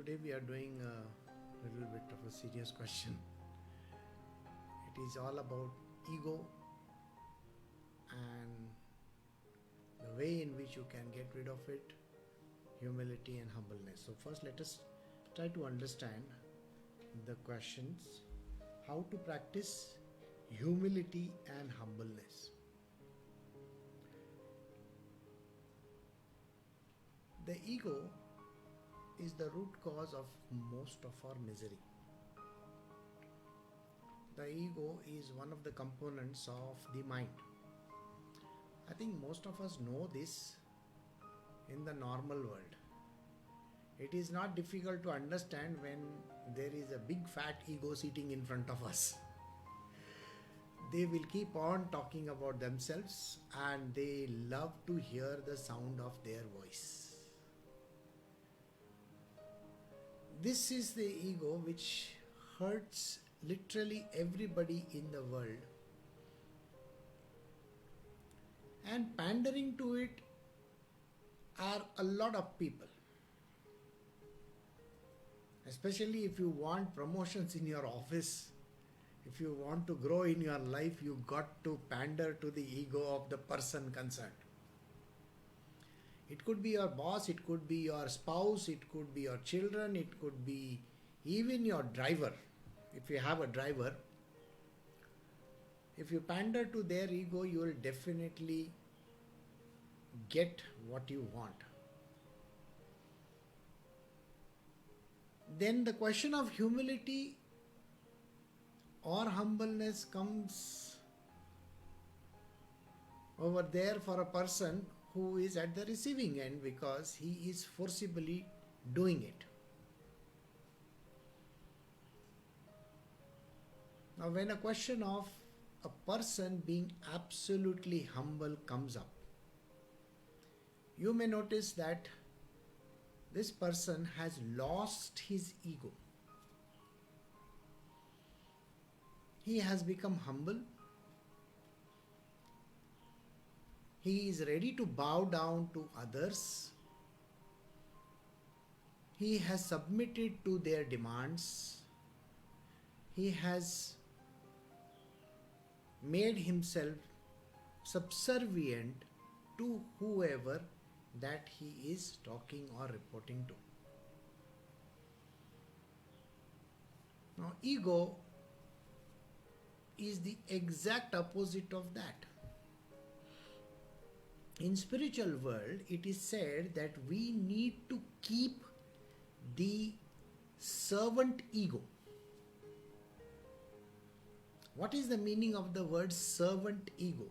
today we are doing a little bit of a serious question. It is all about ego and the way in which you can get rid of it, humility and humbleness. So first let us try to understand the questions. How to practice humility and humbleness. The ego is the root cause of most of our misery. The ego is one of the components of the mind. I think most of us know this in the normal world. It is not difficult to understand when there is a big fat ego sitting in front of us. They will keep on talking about themselves and they love to hear the sound of their voice. This is the ego which hurts literally everybody in the world. And pandering to it are a lot of people. Especially if you want promotions in your office, if you want to grow in your life, you got to pander to the ego of the person concerned. It could be your boss, it could be your spouse, it could be your children, it could be even your driver. If you have a driver, if you pander to their ego, you will definitely get what you want. Then the question of humility or humbleness comes over there for a person who is at the receiving end because he is forcibly doing it. Now, when a question of a person being absolutely humble comes up, you may notice that this person has lost his ego. He has become humble. He is ready to bow down to others. He has submitted to their demands. He has made himself subservient to whoever that he is talking or reporting to. Now, ego is the exact opposite of that. In spiritual world, it is said that we need to keep the servant ego. What is the meaning of the word servant ego?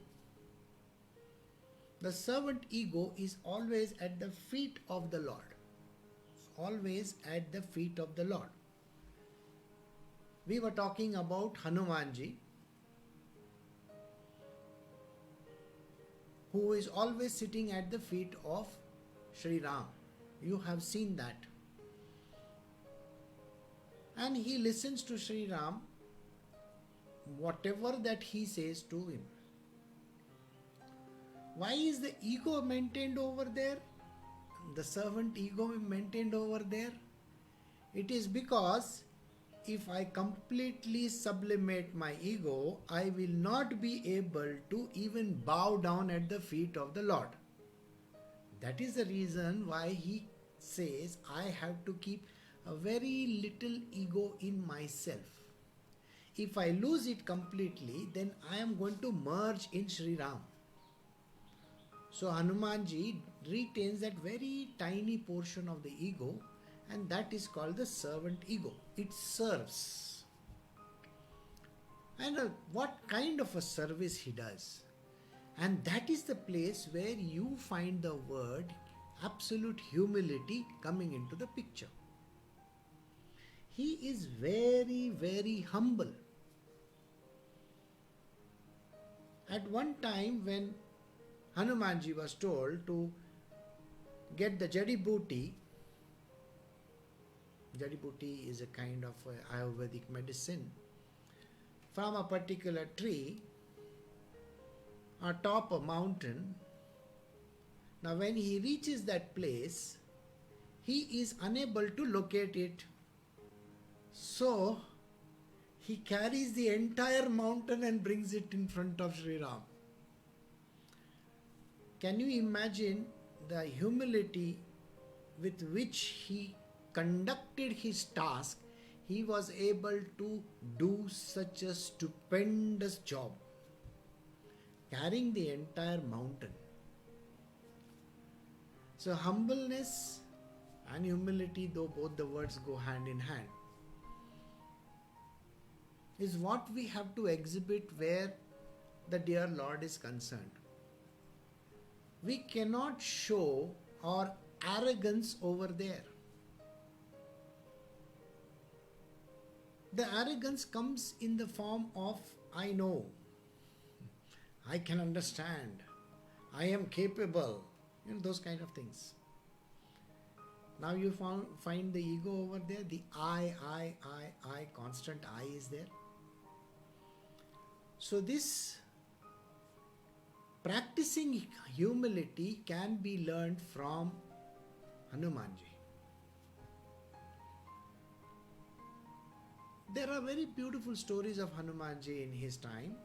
The servant ego is always at the feet of the Lord. Always at the feet of the Lord. We were talking about Hanumanji, who is always sitting at the feet of Sri Ram. You have seen that. And he listens to Sri Ram, whatever that he says to him. Why is the ego maintained over there? The servant ego maintained over there? It is because if I completely sublimate my ego, I will not be able to even bow down at the feet of the Lord. That is the reason why he says I have to keep a very little ego in myself. If I lose it completely, then I am going to merge in Sri Ram. So Hanumanji retains that very tiny portion of the ego, and that is called the servant ego. It serves. And what kind of a service he does. And that is the place where you find the word absolute humility coming into the picture. He is very, very humble. At one time when Hanumanji was told to get the jadi booty. Jadi booty is a kind of Ayurvedic medicine from a particular tree atop a mountain. Now when he reaches that place, he is unable to locate it. So he carries the entire mountain and brings it in front of Sri Ram. Can you imagine the humility with which he conducted his task? He was able to do such a stupendous job, carrying the entire mountain. So humbleness and humility, though both the words go hand in hand, is what we have to exhibit where the dear Lord is concerned. We cannot show our arrogance over there. The arrogance comes in the form of I know, I can understand, I am capable, those kind of things. Now you find the ego over there, the I, constant I is there. So this practicing humility can be learned from Hanumanji. There are very beautiful stories of Hanumanji in his time.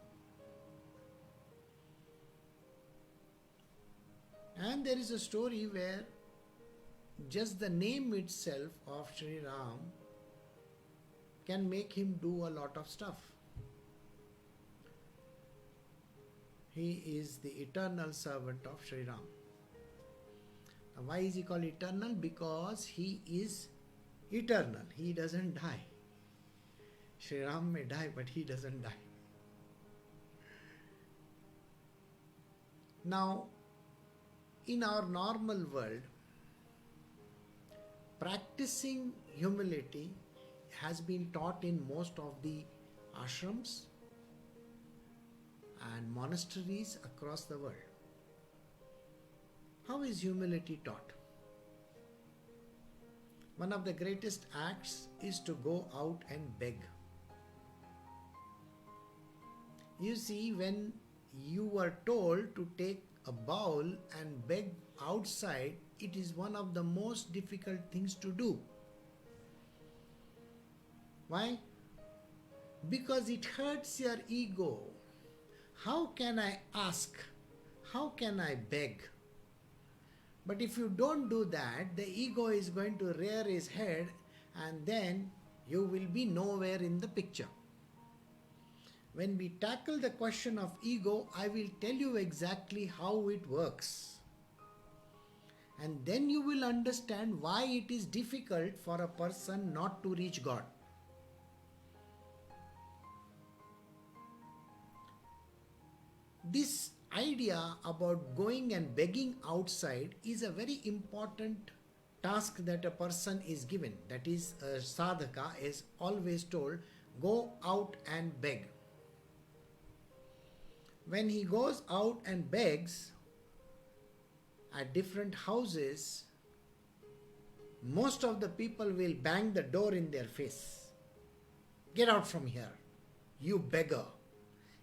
And there is a story where just the name itself of Sri Ram can make him do a lot of stuff. He is the eternal servant of Sri Ram. Now, why is he called eternal? Because he is eternal. He doesn't die. Sri Ram may die, but he doesn't die. Now, in our normal world, practicing humility has been taught in most of the ashrams and monasteries across the world. How is humility taught? One of the greatest acts is to go out and beg. You see, when you were told to take a bowl and beg outside, it is one of the most difficult things to do. Why? Because it hurts your ego. How can I ask? How can I beg? But if you don't do that, the ego is going to rear his head and then you will be nowhere in the picture. When we tackle the question of ego, I will tell you exactly how it works. And then you will understand why it is difficult for a person not to reach God. This idea about going and begging outside is a very important task that a person is given. That is, a sadhaka is always told, go out and beg. When he goes out and begs at different houses, most of the people will bang the door in their face. Get out from here, you beggar.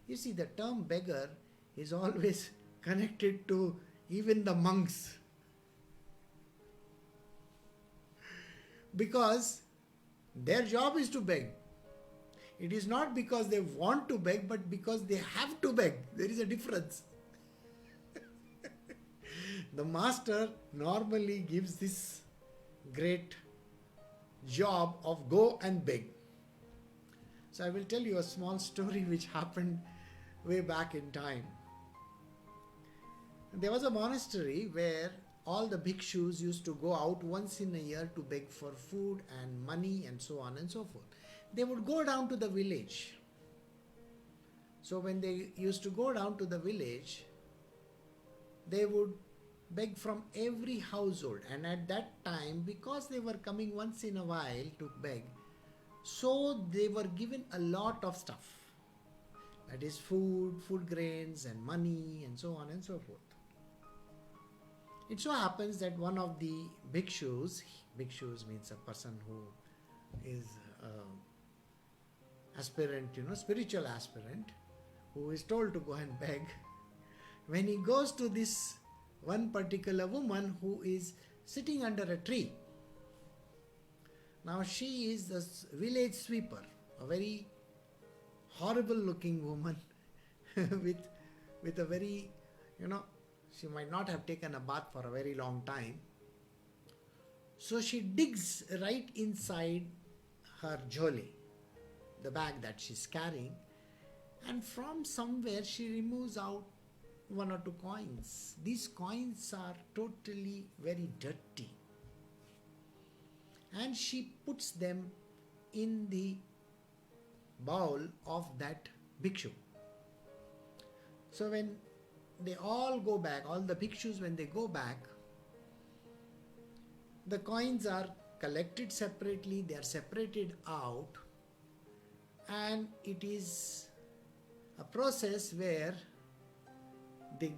You see, the term beggar is always connected to even the monks. Because their job is to beg. It is not because they want to beg, but because they have to beg. There is a difference. The master normally gives this great job of go and beg. So I will tell you a small story which happened way back in time. There was a monastery where all the bhikshus used to go out once in a year to beg for food and money and so on and so forth. They would go down to the village. So when they used to go down to the village, they would beg from every household. And at that time, because they were coming once in a while to beg, so they were given a lot of stuff. That is food, food grains and money and so on and so forth. It so happens that one of the bhikshus means a person who is aspirant, spiritual aspirant, who is told to go and beg. When he goes to this one particular woman who is sitting under a tree, Now she is the village sweeper, a very horrible looking woman with a very, she might not have taken a bath for a very long time. So she digs right inside her jolly, the bag that she's carrying, and from somewhere she removes out one or two coins. These coins are totally very dirty, and she puts them in the bowl of that bhikshu. So when they all go back, all the bhikshus, when they go back, the coins are collected separately, they are separated out, and it is a process where the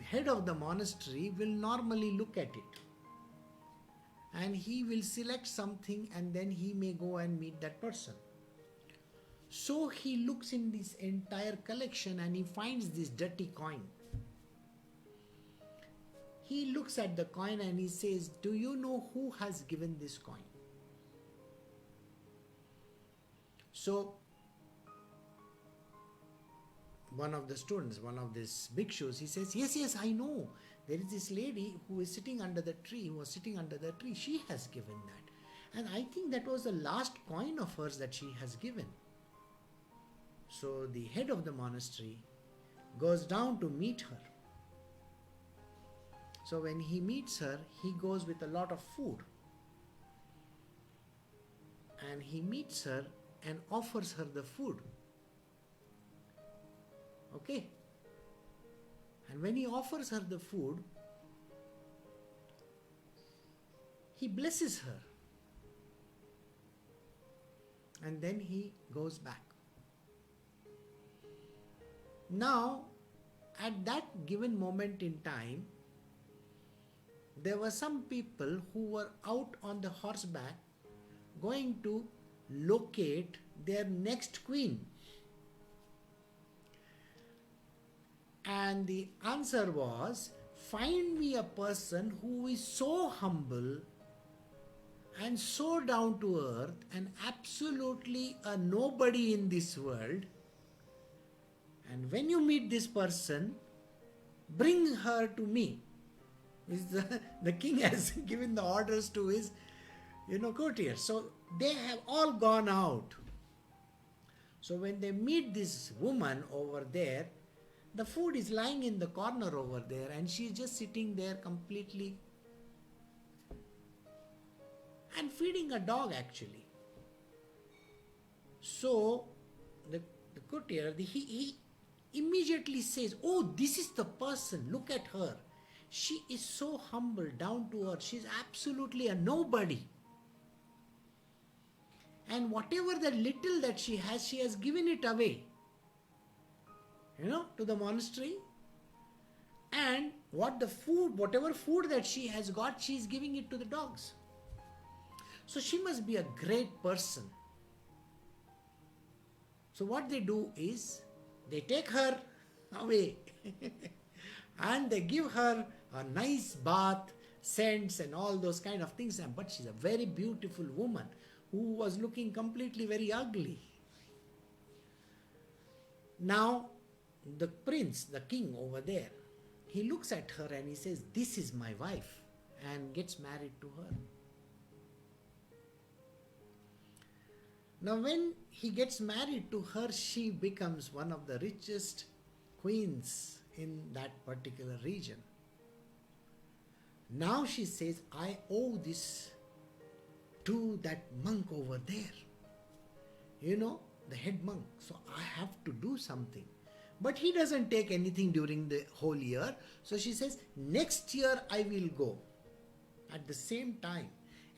head of the monastery will normally look at it, and he will select something, and then he may go and meet that person. So he looks in this entire collection and he finds this dirty coin. He looks at the coin and he says, "Do you know who has given this coin?" So one of the students, one of these bhikshus, he says, yes, I know. There is this lady who is sitting under the tree, who was sitting under the tree. She has given that. And I think that was the last coin of hers that she has given. So the head of the monastery goes down to meet her. So when he meets her, he goes with a lot of food. And he meets her and offers her the food. Okay? And when he offers her the food, he blesses her. And then he goes back. Now, at that given moment in time, there were some people who were out on the horseback going to locate their next queen. And the answer was, find me a person who is so humble and so down to earth and absolutely a nobody in this world. And when you meet this person, bring her to me. The king has given the orders to his, courtiers. So they have all gone out. So when they meet this woman over there, the food is lying in the corner over there and she's just sitting there completely and feeding a dog actually. So the courtier, he immediately says, "Oh, this is the person, look at her. She is so humble, down to earth. She's absolutely a nobody. And whatever the little that she has given it away, to the monastery. And whatever food that she has got, she is giving it to the dogs. So she must be a great person." So what they do is, they take her away and they give her a nice bath, scents and all those kind of things. But she's a very beautiful woman who was looking completely very ugly. Now, the prince, the king over there, he looks at her and he says, "This is my wife," and gets married to her. Now when he gets married to her, she becomes one of the richest queens in that particular region. Now she says, "I owe this to that monk over there, the head monk. So I have to do something." But he doesn't take anything during the whole year. So she says, "Next year I will go at the same time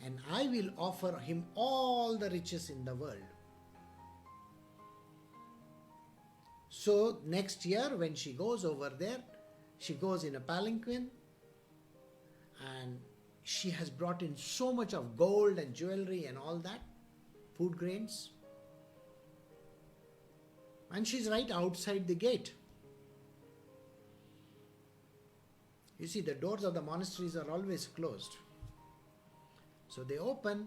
and I will offer him all the riches in the world." So next year when she goes over there, she goes in a palanquin and she has brought in so much of gold and jewelry and all that, food grains. And she's right outside the gate. You see, the doors of the monasteries are always closed. So they open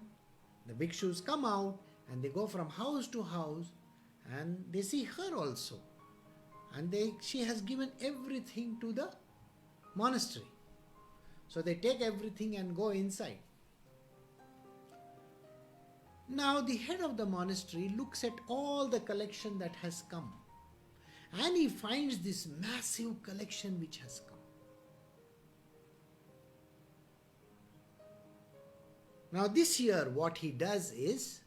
The bhikshus come out and they go from house to house and they see her also. And she has given everything to the monastery. So they take everything and go inside. Now the head of the monastery looks at all the collection that has come. And he finds this massive collection which has come. Now this year what he does is,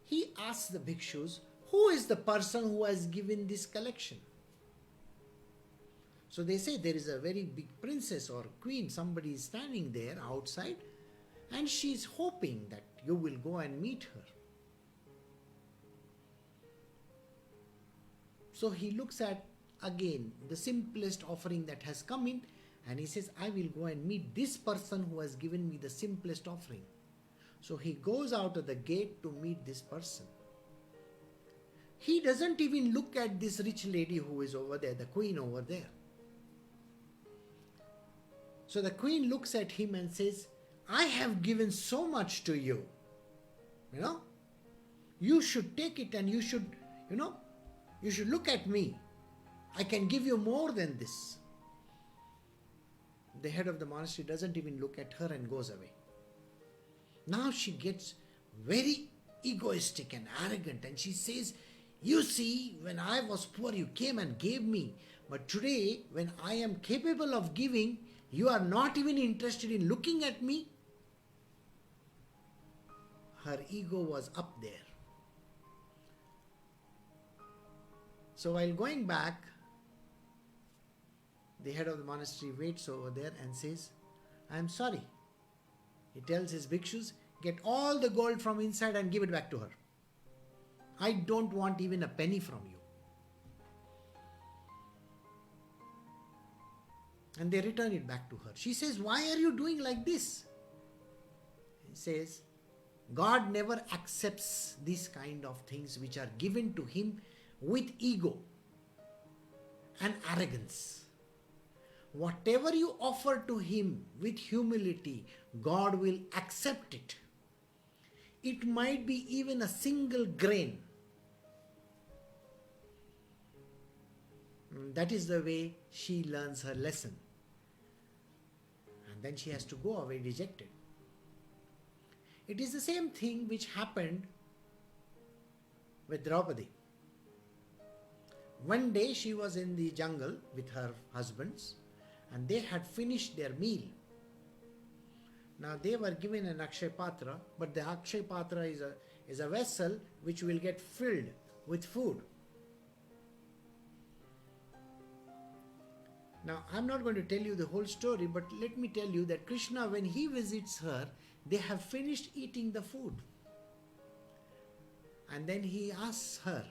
he asks the bhikshus, who is the person who has given this collection? So they say there is a very big princess or queen, somebody is standing there outside and she is hoping that you will go and meet her. So he looks at again the simplest offering that has come in and he says, I will go and meet this person who has given me the simplest offering. So he goes out of the gate to meet this person. He doesn't even look at this rich lady who is over there, the queen over there. So the queen looks at him and says, I have given so much to you. You should take it and you should look at me. I can give you more than this. The head of the monastery doesn't even look at her and goes away. Now she gets very egoistic and arrogant and she says, you see, when I was poor, you came and gave me. But today, when I am capable of giving, you are not even interested in looking at me. Her ego was up there. So while going back, the head of the monastery waits over there and says, I am sorry. He tells his bhikshus, get all the gold from inside and give it back to her. I don't want even a penny from you. And they return it back to her. She says, why are you doing like this? He says, God never accepts these kind of things which are given to him with ego and arrogance. Whatever you offer to him with humility, God will accept it. It might be even a single grain. That is the way she learns her lesson. And then she has to go away dejected. It is the same thing which happened with Draupadi. One day she was in the jungle with her husbands and they had finished their meal. Now they were given an Akshay Patra, but the Akshay Patra is a vessel which will get filled with food. Now I'm not going to tell you the whole story, but let me tell you that Krishna, when he visits her, they have finished eating the food. And then he asks her,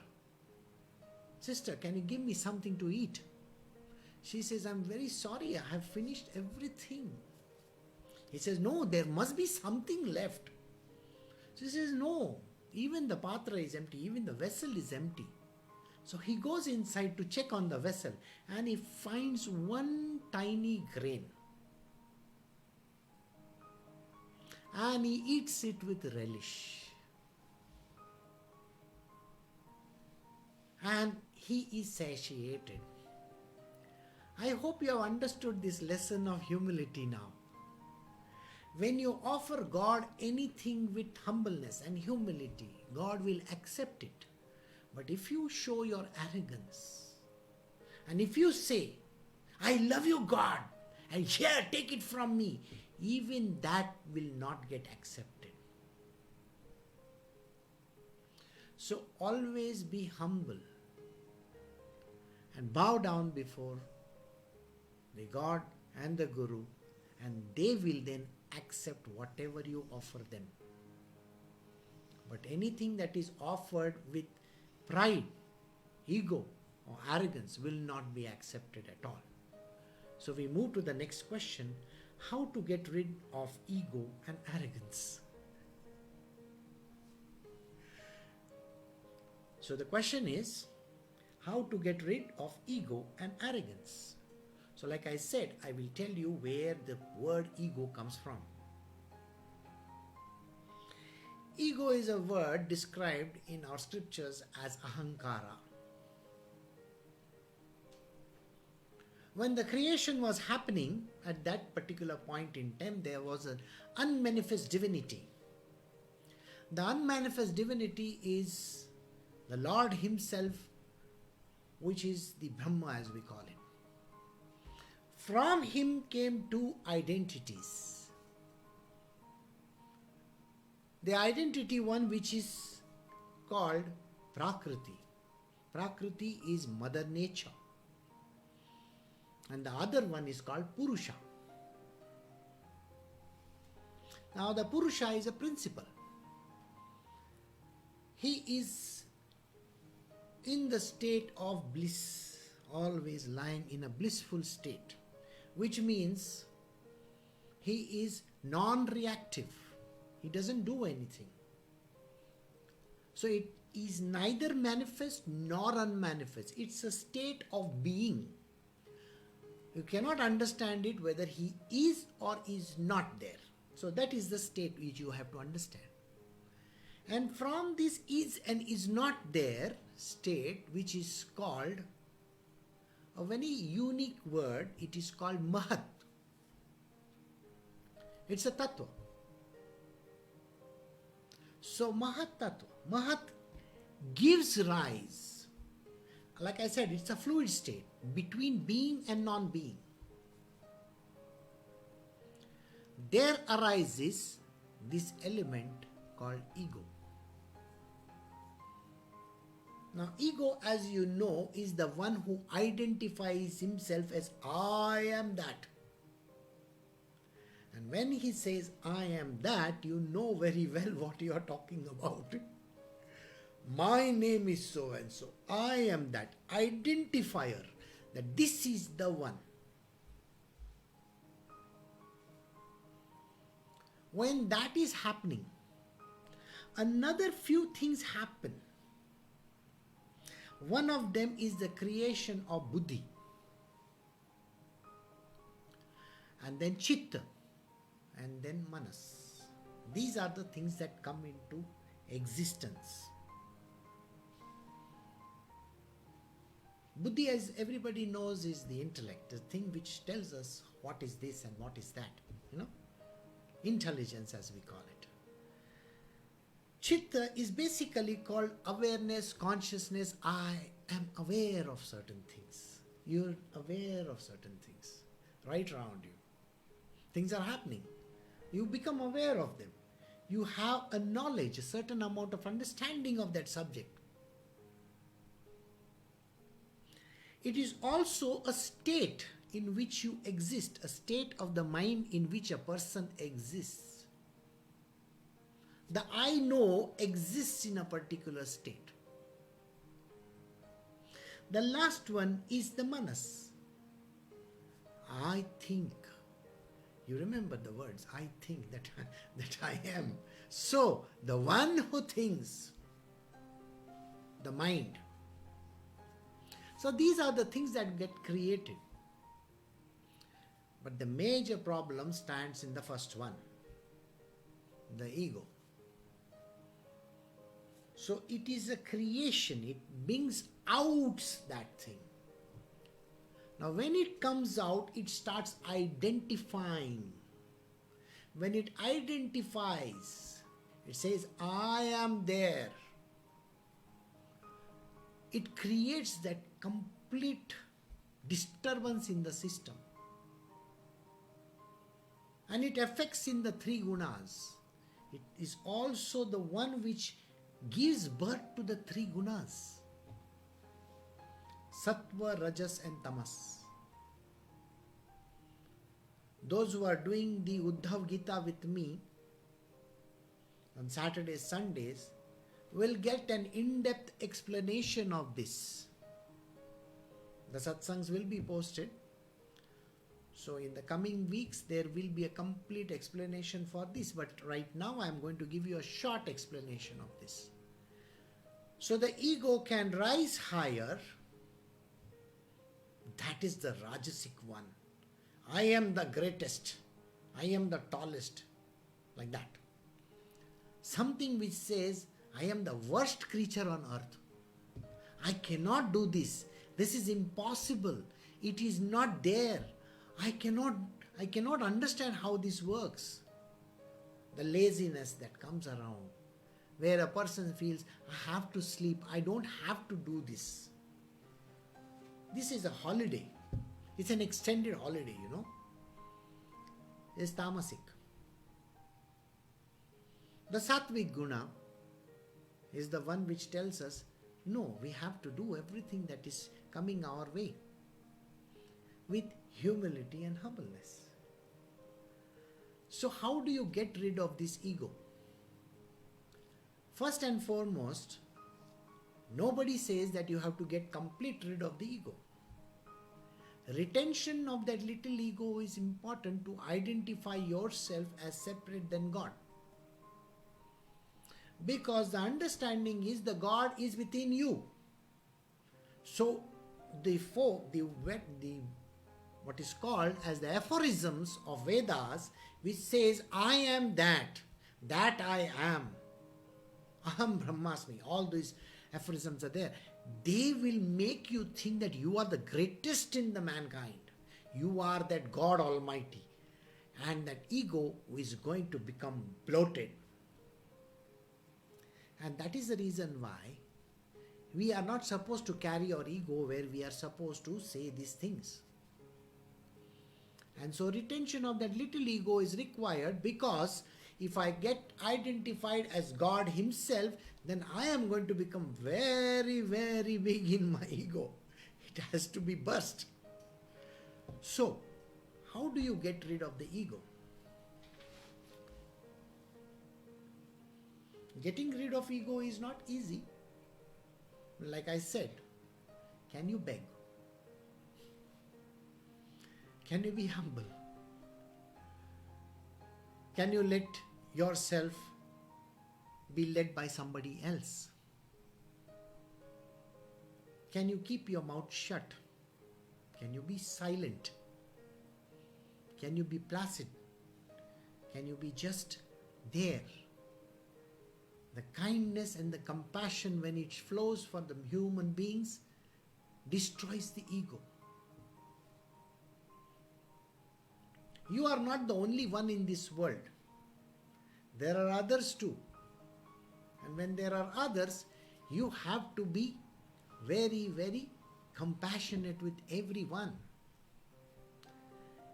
sister, can you give me something to eat? She says, I'm very sorry, I have finished everything. He says, no, there must be something left. She says, no, even the patra is empty, even the vessel is empty. So he goes inside to check on the vessel and he finds one tiny grain. And he eats it with relish. And he is satiated. I hope you have understood this lesson of humility now. When you offer God anything with humbleness and humility, God will accept it. But if you show your arrogance, and if you say, I love you, God, and here, take it from me, even that will not get accepted. So always be humble and bow down before the God and the Guru, and they will then accept whatever you offer them. But anything that is offered with pride, ego, or arrogance will not be accepted at all. So we move to the next question: how to get rid of ego and arrogance? So the question is, how to get rid of ego and arrogance? So like I said, I will tell you where the word ego comes from. Ego is a word described in our scriptures as ahankara. When the creation was happening, at that particular point in time, there was an unmanifest divinity. The unmanifest divinity is the Lord Himself, which is the Brahma as we call it. From Him came two identities. The identity one which is called Prakriti. Prakriti is Mother Nature. And the other one is called Purusha. Now the Purusha is a principle. He is in the state of bliss, always lying in a blissful state, which means he is non-reactive. He doesn't do anything. So it is neither manifest nor unmanifest. It's a state of being. You cannot understand it whether he is or is not there. So that is the state which you have to understand. And from this is and is not there state, which is called a very unique word, it is called Mahat. It's a Tattva. So Mahat Tattva, Mahat gives rise. Like I said, it's a fluid state between being and non-being. There arises this element called ego. Now, ego, as you know, is the one who identifies himself as I am that. And when he says I am that, you know very well what you are talking about. My name is so and so. I am that identifier, that this is the one. When that is happening, another few things happen. One of them is the creation of buddhi, and then chitta, and then manas. These are the things that come into existence. Buddhi, as everybody knows, is the intellect, the thing which tells us what is this and what is that, intelligence as we call it. Chitta is basically called awareness, consciousness. I am aware of certain things. You're aware of certain things right around you. Things are happening. You become aware of them. You have a knowledge, a certain amount of understanding of that subject. It is also a state in which you exist, a state of the mind in which a person exists. The I know exists in a particular state. The last one is the manas. I think. You remember the words, I think that I am. So, the one who thinks, the mind. So these are the things that get created. But the major problem stands in the first one, the ego. So it is a creation, it brings out that thing. Now when it comes out, it starts identifying. When it identifies, it says, I am there. It creates that complete disturbance in the system. And it affects in the three gunas. It is also the one which gives birth to the three gunas. Sattva, Rajas and Tamas. Those who are doing the Uddhav Gita with me on Saturdays, Sundays, will get an in-depth explanation of this. The satsangs will be posted. So in the coming weeks, there will be a complete explanation for this. But right now, I am going to give you a short explanation of this. So the ego can rise higher. That is the Rajasic one. I am the greatest. I am the tallest. Like that. something which says, I am the worst creature on earth. I cannot do this. This is impossible. It is not there. I cannot understand how this works. The laziness that comes around, where a person feels, I have to sleep. I don't have to do this. This is a holiday. It's an extended holiday, It's tamasic. The sattvic guna is the one which tells us, no, we have to do everything that is coming our way with humility and humbleness. So how do you get rid of this ego? First and foremost, nobody says that you have to get complete rid of the ego. Retention of that little ego is important to identify yourself as separate than God. Because the understanding is the God is within you. So what is called as the aphorisms of Vedas, which says, I am that I am. Aham Brahmasmi. All these aphorisms are there. They will make you think that you are the greatest in the mankind. You are that God Almighty. And that ego is going to become bloated. And that is the reason why we are not supposed to carry our ego where we are supposed to say these things. And so retention of that little ego is required, because if I get identified as God Himself, then I am going to become very, very big in my ego. It has to be burst. So, how do you get rid of the ego? Getting rid of ego is not easy. Like I said, can you beg? Can you be humble? Can you let yourself be led by somebody else? Can you keep your mouth shut? Can you be silent? Can you be placid? Can you be just there? The kindness and the compassion, when it flows for the human beings, destroys the ego. You are not the only one in this world. There are others too. And when there are others, you have to be very, very compassionate with everyone.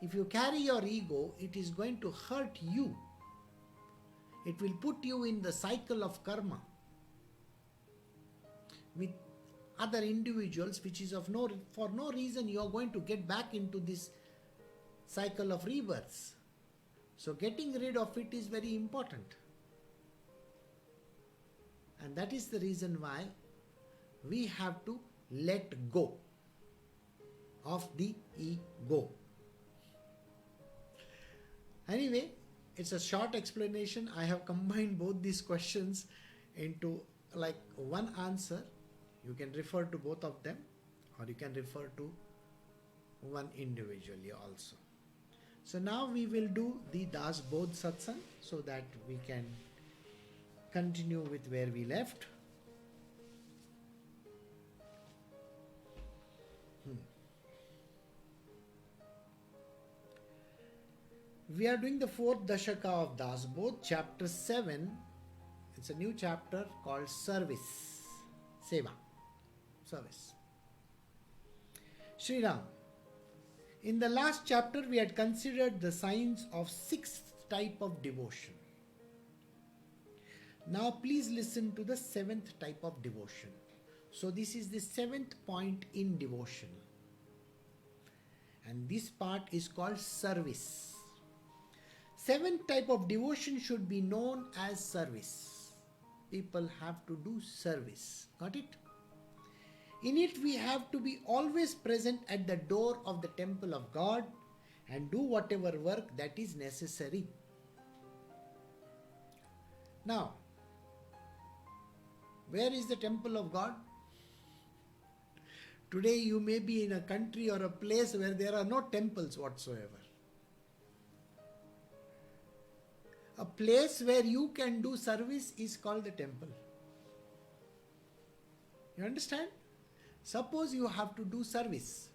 If you carry your ego, it is going to hurt you. It will put you in the cycle of karma with other individuals, which is for no reason you are going to get back into this cycle of rebirths. So getting rid of it is very important. And that is the reason why we have to let go of the ego. Anyway, it's a short explanation. I have combined both these questions into like one answer. You can refer to both of them, or you can refer to one individually also. So now we will do the Das Bodh Satsang so that we can continue with where we left. We are doing the fourth Dashaka of Das Bodh, chapter 7. It's a new chapter called Service, Seva, Service. Sri Ram. In the last chapter, we had considered the signs of sixth type of devotion. Now, please listen to the seventh type of devotion. So, this is the seventh point in devotion. And this part is called service. Seventh type of devotion should be known as service. People have to do service. Got it? In it, we have to be always present at the door of the temple of God and do whatever work that is necessary. Now, where is the temple of God? Today you may be in a country or a place where there are no temples whatsoever. A place where you can do service is called the temple. You understand? Suppose you have to do service,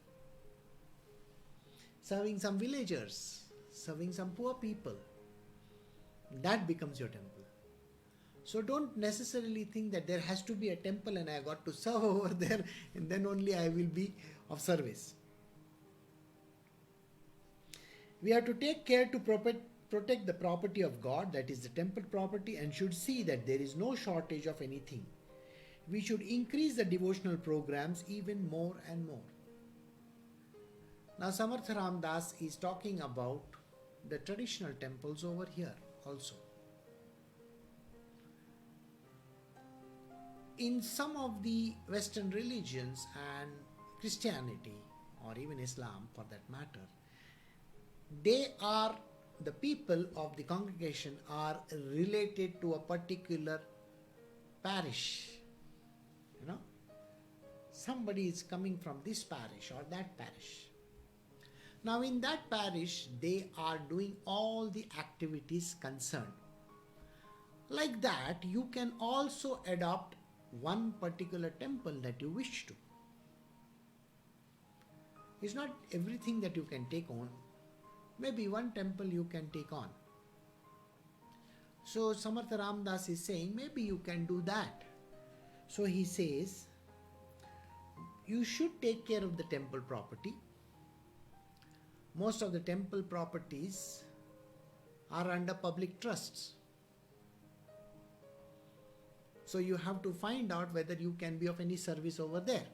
serving some villagers, serving some poor people. That becomes your temple. So don't necessarily think that there has to be a temple and I got to serve over there and then only I will be of service. We have to take care to protect the property of God, that is the temple property, and should see that there is no shortage of anything. We should increase the devotional programs even more and more. Now Samartha Ram Das is talking about the traditional temples over here also. In some of the Western religions and Christianity, or even Islam for that matter, the people of the congregation are related to a particular parish. You know, somebody is coming from this parish or that parish. Now in that parish, they are doing all the activities concerned. Like that, you can also adopt one particular temple that you wish to. It's not everything that you can take on. Maybe one temple you can take on. So Samartha Ram Das is saying maybe you can do that. So he says you should take care of the temple property. Most of the temple properties are under public trusts. So you have to find out whether you can be of any service over there.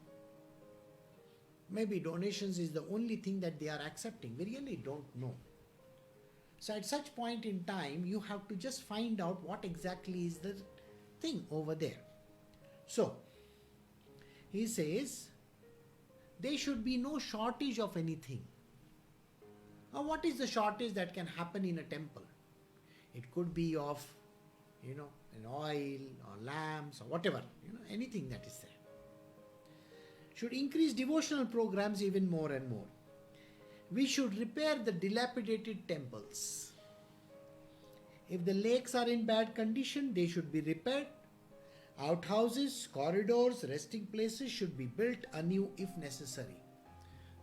Maybe donations is the only thing that they are accepting. We really don't know. So at such point in time, you have to just find out what exactly is the thing over there. So, he says, there should be no shortage of anything. Now, what is the shortage that can happen in a temple? It could be of, an oil or lamps or whatever, anything that is there. Should increase devotional programs even more and more. We should repair the dilapidated temples. If the lakes are in bad condition, they should be repaired. Outhouses, corridors, resting places should be built anew if necessary.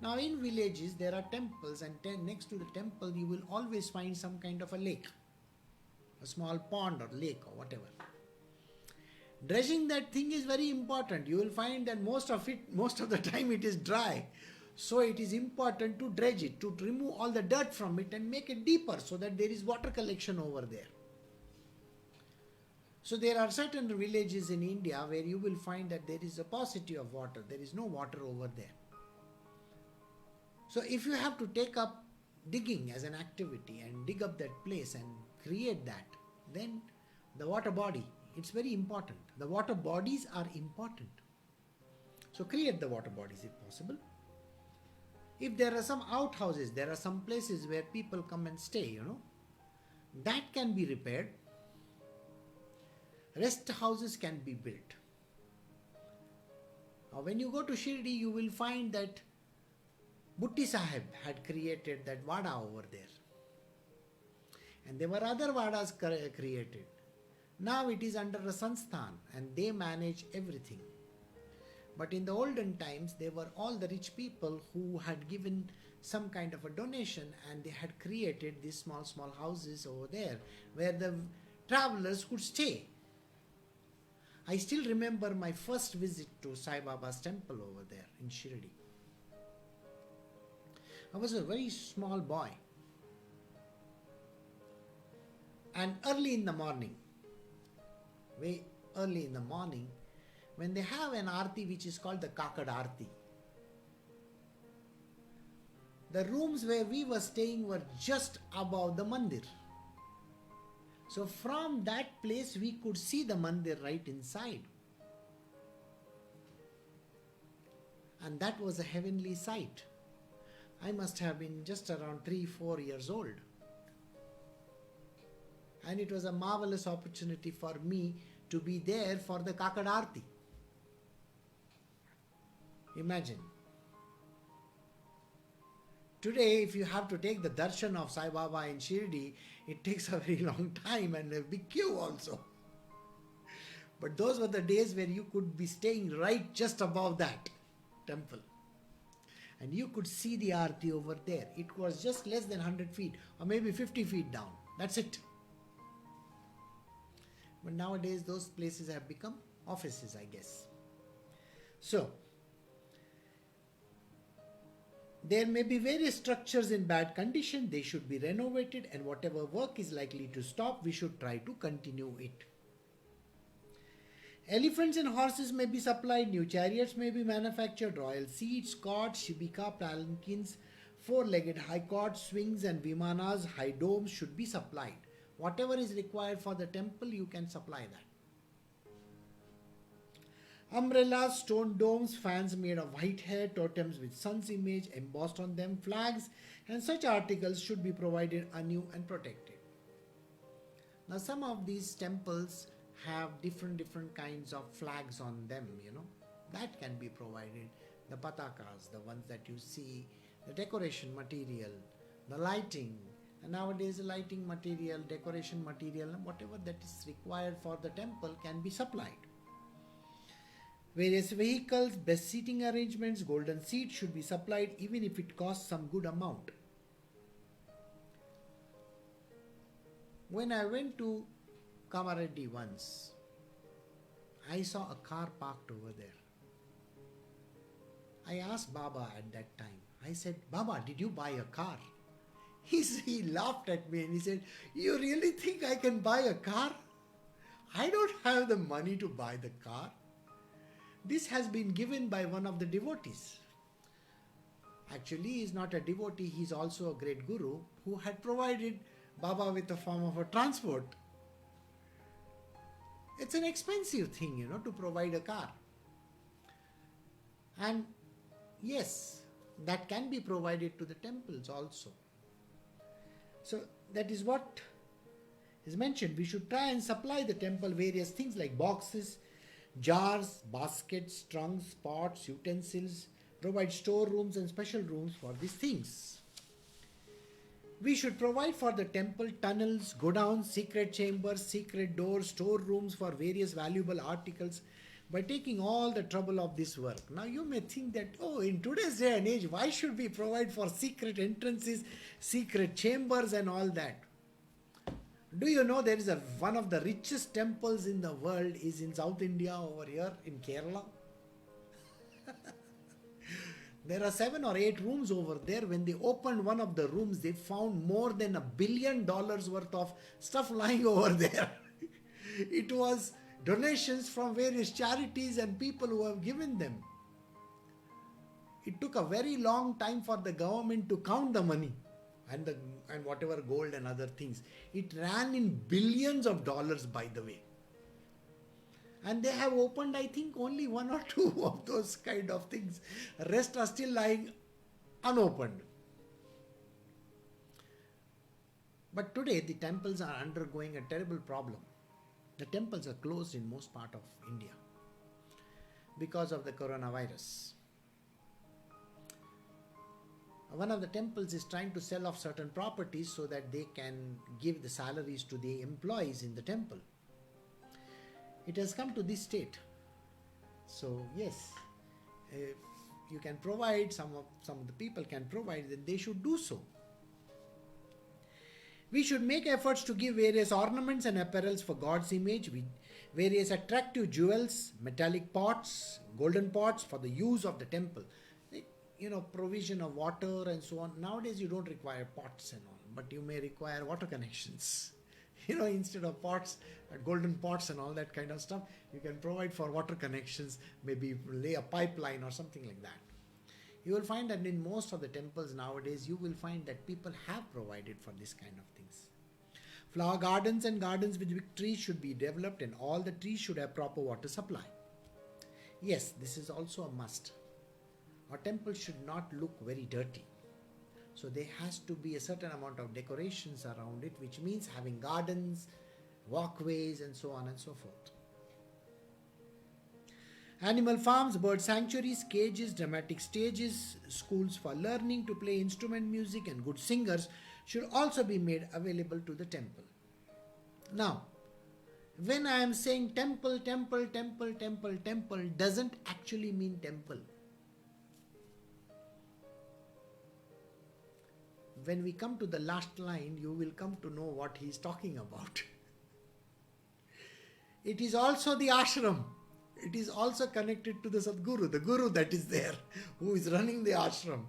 Now in villages there are temples, and next to the temple you will always find some kind of a lake, a small pond or lake or whatever. Dredging that thing is very important. You will find that most of the time it is dry. So it is important to dredge it, to remove all the dirt from it and make it deeper so that there is water collection over there. So there are certain villages in India where you will find that there is a paucity of water. There is no water over there. So if you have to take up digging as an activity and dig up that place and create that, then the water body, it's very important. The water bodies are important. So create the water bodies if possible. If there are some outhouses, there are some places where people come and stay, that can be repaired. Rest houses can be built. Now when you go to Shirdi, you will find that Bhutti Sahib had created that vada over there. And there were other vadas created. Now it is under a sansthan and they manage everything. But in the olden times, they were all the rich people who had given some kind of a donation, and they had created these small houses over there where the travelers could stay. I still remember my first visit to Sai Baba's temple over there in Shirdi. I was a very small boy. And early in the morning, way early in the morning, when they have an arti which is called the Kakad Arti, the rooms where we were staying were just above the mandir. So from that place we could see the mandir right inside. And that was a heavenly sight. I must have been just around 3-4 years old. And it was a marvelous opportunity for me to be there for the Kakad Arti. Imagine. Today, if you have to take the darshan of Sai Baba in Shirdi, It takes a very long time and a big queue also. But those were the days where you could be staying right just above that temple. And you could see the Aarti over there. It was just less than 100 feet or maybe 50 feet down. That's it. But nowadays those places have become offices, I guess. So, there may be various structures in bad condition. They should be renovated, and whatever work is likely to stop, we should try to continue it. Elephants and horses may be supplied, new chariots may be manufactured, royal seats, carts, shibika, palanquins, four-legged high carts, swings and vimanas, high domes should be supplied. Whatever is required for the temple, you can supply that. Umbrellas, stone domes, fans made of white hair, totems with sun's image embossed on them, flags, and such articles should be provided anew and protected. Now some of these temples have different kinds of flags on them, that can be provided. The patakas, the ones that you see, the decoration material, the lighting, and nowadays the lighting material, decoration material, and whatever that is required for the temple can be supplied. Various vehicles, best seating arrangements, golden seats should be supplied even if it costs some good amount. When I went to Kamareddy once, I saw a car parked over there. I asked Baba at that time, I said, Baba, did you buy a car? He laughed at me and he said, you really think I can buy a car? I don't have the money to buy the car. This has been given by one of the devotees. Actually, he is not a devotee, he is also a great guru who had provided Baba with a form of a transport. It's an expensive thing, to provide a car. And yes, that can be provided to the temples also. So that is what is mentioned. We should try and supply the temple various things like boxes, jars, baskets, trunks, pots, utensils, provide storerooms and special rooms for these things. We should provide for the temple tunnels, godowns, secret chambers, secret doors, storerooms for various valuable articles by taking all the trouble of this work. Now you may think that, in today's day and age, why should we provide for secret entrances, secret chambers and all that? Do you know there is one of the richest temples in the world is in South India over here in Kerala? There are 7 or 8 rooms over there. When they opened one of the rooms, they found more than $1 billion worth of stuff lying over there. It was donations from various charities and people who have given them. It took a very long time for the government to count the money and whatever gold and other things. It ran in billions of dollars, by the way. And they have opened, I think, only 1 or 2 of those kind of things. The rest are still lying unopened. But today the temples are undergoing a terrible problem. The temples are closed in most part of India because of the coronavirus. One of the temples is trying to sell off certain properties so that they can give the salaries to the employees in the temple. It has come to this state. So yes, if you can provide, some of the people can provide, then they should do so. We should make efforts to give various ornaments and apparels for God's image, with various attractive jewels, metallic pots, golden pots for the use of the temple. Provision of water and so on. Nowadays you don't require pots and all, but you may require water connections. Instead of pots, golden pots and all that kind of stuff, you can provide for water connections, maybe lay a pipeline or something like that. You will find that in most of the temples nowadays, you will find that people have provided for this kind of things. Flower gardens and gardens with big trees should be developed, and all the trees should have proper water supply. Yes, this is also a must. Our temple should not look very dirty. So there has to be a certain amount of decorations around it, which means having gardens, walkways and so on and so forth. Animal farms, bird sanctuaries, cages, dramatic stages, schools for learning to play instrument music and good singers should also be made available to the temple. Now, when I am saying temple, temple, temple, temple, temple, doesn't actually mean temple. When we come to the last line, you will come to know what he is talking about. It is also the ashram. It is also connected to the Sadguru, the Guru that is there, who is running the ashram.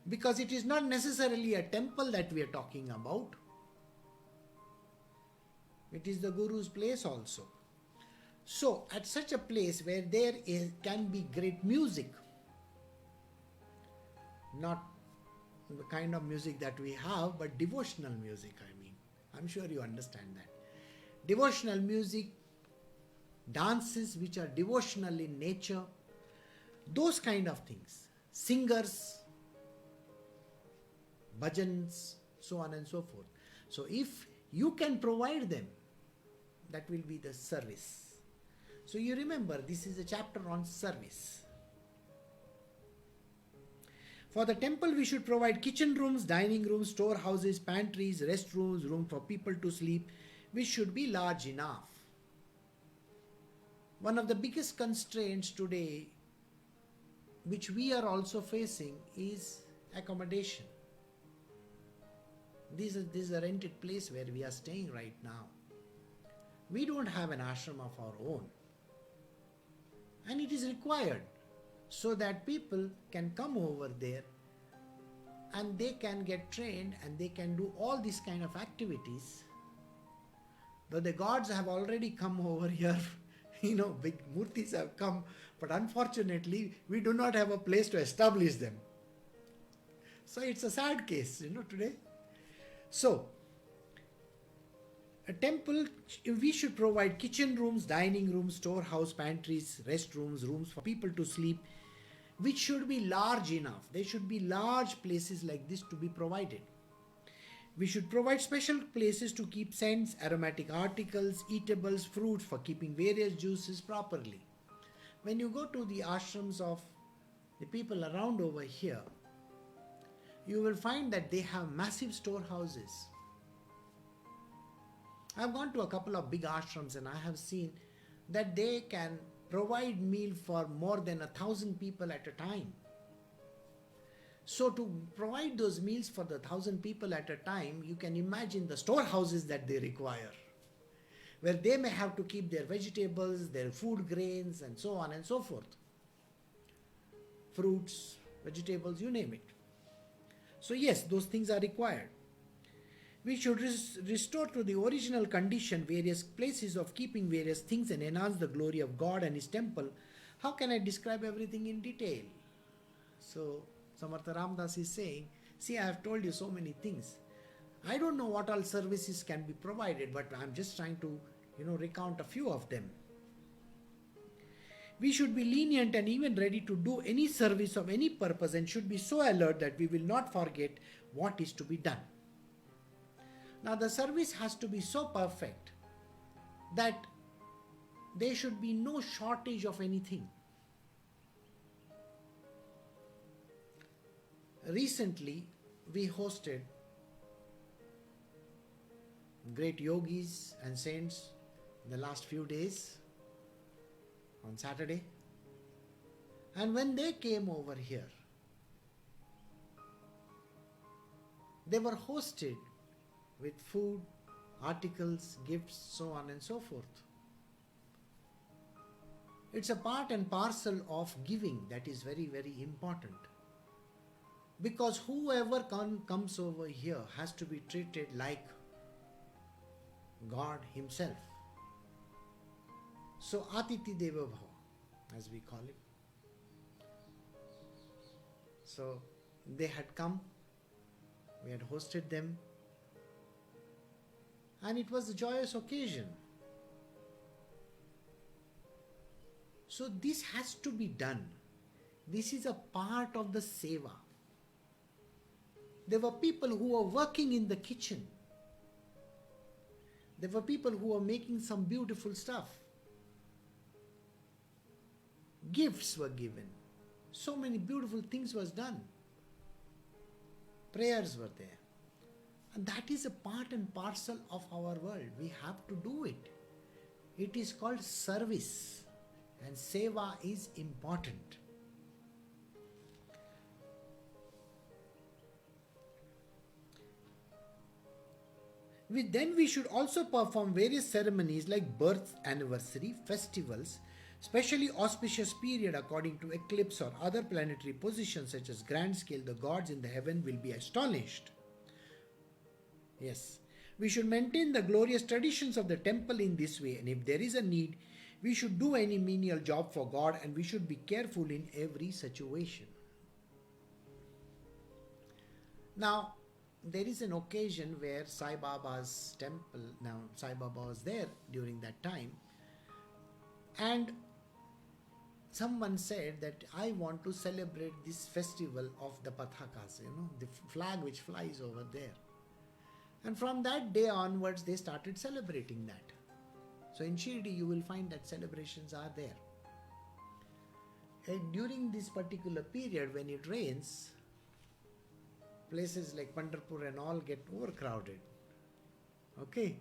Because it is not necessarily a temple that we are talking about. It is the Guru's place also. So, at such a place where can be great music, not the kind of music that we have, but devotional music, I mean. I'm sure you understand that. Devotional music, dances which are devotional in nature, those kind of things. Singers, bhajans, so on and so forth. So if you can provide them, that will be the service. So you remember, this is a chapter on service. For the temple, we should provide kitchen rooms, dining rooms, storehouses, pantries, restrooms, room for people to sleep, which should be large enough. One of the biggest constraints today, which we are also facing, is accommodation. This is a rented place where we are staying right now. We don't have an ashram of our own. And it is required so that people can come over there and they can get trained and they can do all these kind of activities. Though the gods have already come over here, big murtis have come, but unfortunately we do not have a place to establish them. So it's a sad case, today. So, a temple, we should provide kitchen rooms, dining rooms, storehouse, pantries, restrooms, rooms for people to sleep, which should be large enough. There should be large places like this to be provided. We should provide special places to keep scents, aromatic articles, eatables, fruits for keeping various juices properly. When you go to the ashrams of the people around over here, you will find that they have massive storehouses. I've gone to a couple of big ashrams and I have seen that they can provide meal for more than 1,000 people at a time. So to provide those meals for the 1,000 people at a time, you can imagine the storehouses that they require, where they may have to keep their vegetables, their food grains, and so on and so forth. Fruits, vegetables, you name it. So yes, those things are required. We should restore to the original condition various places of keeping various things and enhance the glory of God and His temple. How can I describe everything in detail? So Samartha Ramdas is saying, see, I have told you so many things. I don't know what all services can be provided, but I'm just trying to, recount a few of them. We should be lenient and even ready to do any service of any purpose and should be so alert that we will not forget what is to be done. Now the service has to be so perfect that there should be no shortage of anything. Recently, we hosted great yogis and saints in the last few days on Saturday. And when they came over here, they were hosted with food, articles, gifts, so on and so forth. It's a part and parcel of giving that is very, very important. Because whoever comes over here has to be treated like God Himself. So Atiti Deva Bhava, as we call it. So they had come, we had hosted them, and it was a joyous occasion. So this has to be done. This is a part of the seva. There were people who were working in the kitchen. There were people who were making some beautiful stuff. Gifts were given. So many beautiful things was done. Prayers were there. And that is a part and parcel of our world. We have to do it. It is called service, and seva is important. Then we should also perform various ceremonies like birth anniversary, festivals, especially auspicious period according to eclipse or other planetary positions such as grand scale. The gods in the heaven will be astonished. Yes, we should maintain the glorious traditions of the temple in this way, and if there is a need, we should do any menial job for God, and we should be careful in every situation. Now, there is an occasion where Sai Baba's temple, now Sai Baba was there during that time, and someone said that I want to celebrate this festival of the Pathakas, the flag which flies over there. And from that day onwards, they started celebrating that. So in Shirdi, you will find that celebrations are there. And during this particular period, when it rains, places like Pandharpur and all get overcrowded. Okay,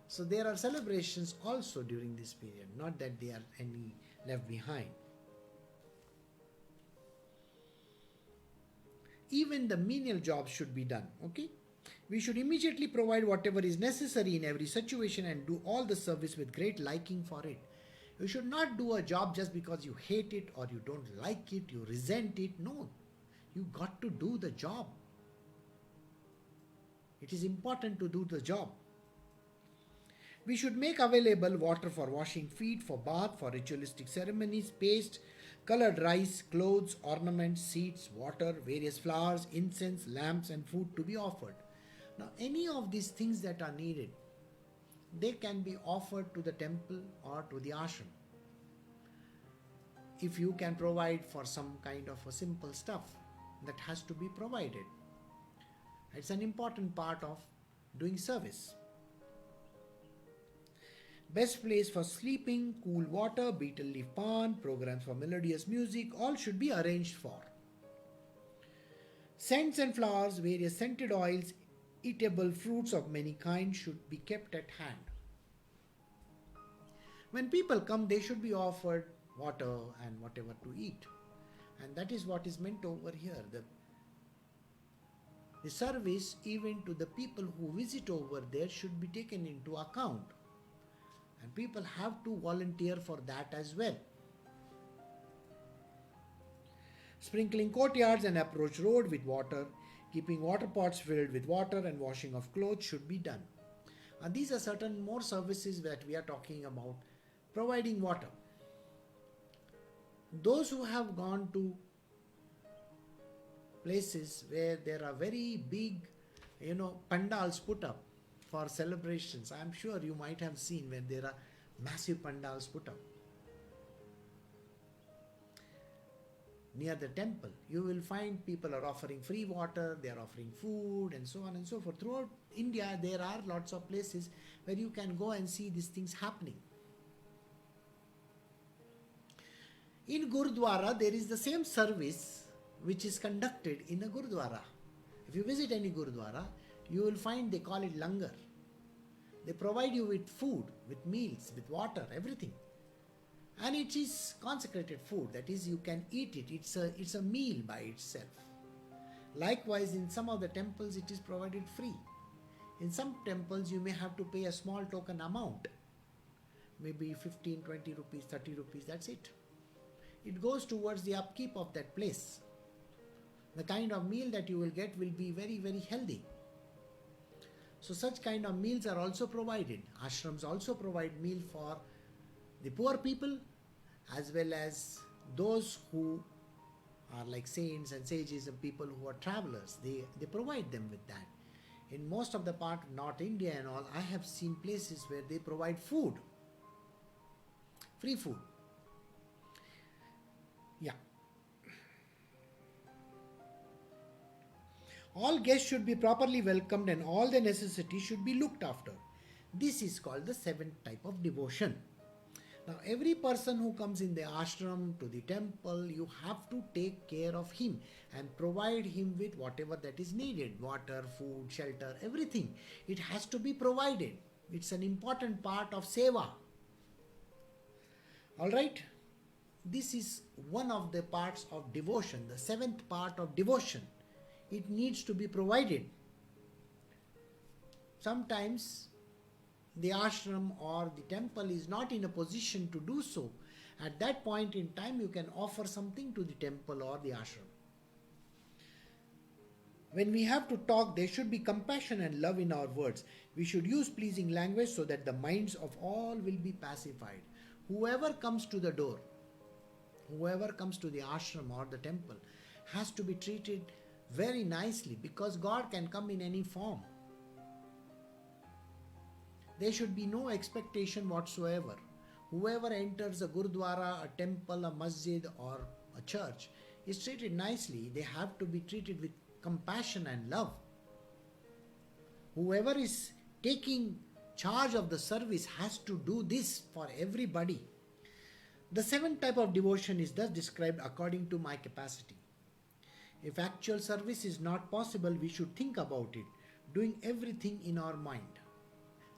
so there are celebrations also during this period, not that they are any left behind. Even the menial jobs should be done. Okay, we should immediately provide whatever is necessary in every situation and do all the service with great liking for it. You should not do a job just because you hate it or you don't like it, you resent it. No, you got to do the job. It is important to do the job. We should make available water for washing feet, for bath, for ritualistic ceremonies, paste, colored rice, clothes, ornaments, seeds, water, various flowers, incense, lamps, and food to be offered. Now, any of these things that are needed, they can be offered to the temple or to the ashram. If you can provide for some kind of a simple stuff, that has to be provided. It's an important part of doing service. Best place for sleeping, cool water, betel leaf pan, programs for melodious music, all should be arranged for. Scents and flowers, various scented oils, eatable fruits of many kinds should be kept at hand. When people come, they should be offered water and whatever to eat. And that is what is meant over here. The service even to the people who visit over there should be taken into account. And people have to volunteer for that as well. Sprinkling courtyards and approach road with water, keeping water pots filled with water and washing of clothes should be done. And these are certain more services that we are talking about. Providing water. Those who have gone to places where there are very big, pandals put up for celebrations. I am sure you might have seen when there are massive pandals put up near the temple. You will find people are offering free water, they are offering food and so on and so forth. Throughout India, there are lots of places where you can go and see these things happening. In Gurudwara, there is the same service which is conducted in a Gurudwara. If you visit any Gurudwara, you will find they call it langar. They provide you with food, with meals, with water, everything. And it is consecrated food, that is, you can eat it. It's a meal by itself. Likewise, in some of the temples, it is provided free. In some temples, you may have to pay a small token amount. Maybe 15, 20 rupees, 30 rupees, that's it. It goes towards the upkeep of that place. The kind of meal that you will get will be very, very healthy. So such kind of meals are also provided. Ashrams also provide meal for the poor people as well as those who are like saints and sages and people who are travelers. They provide them with that. In most of the part of North India and all, I have seen places where they provide food. Free food. Yeah. All guests should be properly welcomed and all their necessities should be looked after. This is called the seventh type of devotion. Now, every person who comes in the ashram, to the temple, you have to take care of him and provide him with whatever that is needed, water, food, shelter, everything. It has to be provided. It's an important part of seva. All right? This is one of the parts of devotion, the seventh part of devotion. It needs to be provided. Sometimes the ashram or the temple is not in a position to do so. At that point in time, you can offer something to the temple or the ashram. When we have to talk, there should be compassion and love in our words. We should use pleasing language so that the minds of all will be pacified. Whoever comes to the door, whoever comes to the ashram or the temple, has to be treated very nicely, because God can come in any form. There should be no expectation whatsoever. Whoever enters a gurdwara, a temple, a masjid or a church is treated nicely. They have to be treated with compassion and love. Whoever is taking charge of the service has to do this for everybody. The seventh type of devotion is thus described: according to my capacity. If actual service is not possible, we should think about it, doing everything in our mind.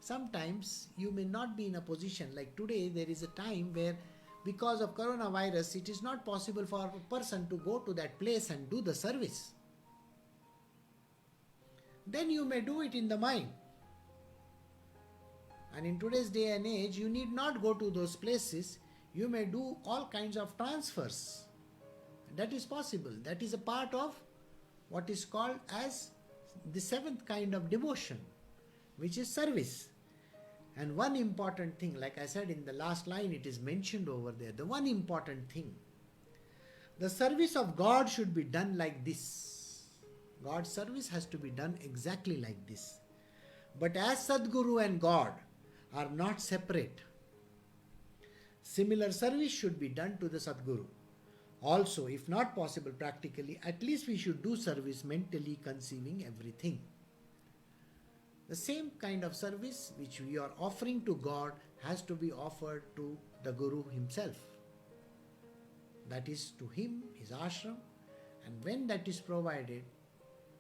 Sometimes you may not be in a position, like today there is a time where because of coronavirus it is not possible for a person to go to that place and do the service. Then you may do it in the mind. And in today's day and age, you need not go to those places. You may do all kinds of transfers. That is possible. That is a part of what is called as the seventh kind of devotion, which is service. And one important thing, like I said in the last line, it is mentioned over there. The one important thing, the service of God should be done like this. God's service has to be done exactly like this. But as Sadguru and God are not separate, similar service should be done to the Sadguru. Also, if not possible practically, at least we should do service mentally, conceiving everything. The same kind of service which we are offering to God has to be offered to the Guru himself. That is to him, his ashram, and when that is provided,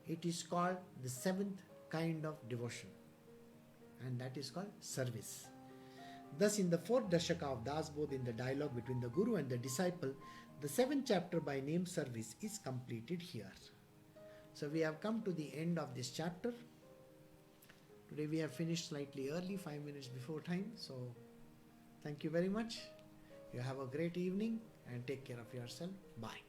it is called the seventh kind of devotion, and that is called service. Thus, in the fourth dashaka of Dasbodh, in the dialogue between the Guru and the disciple, the seventh chapter by name service is completed here. So we have come to the end of this chapter. Today we have finished slightly early, 5 minutes before time. So thank you very much. You have a great evening and take care of yourself. Bye.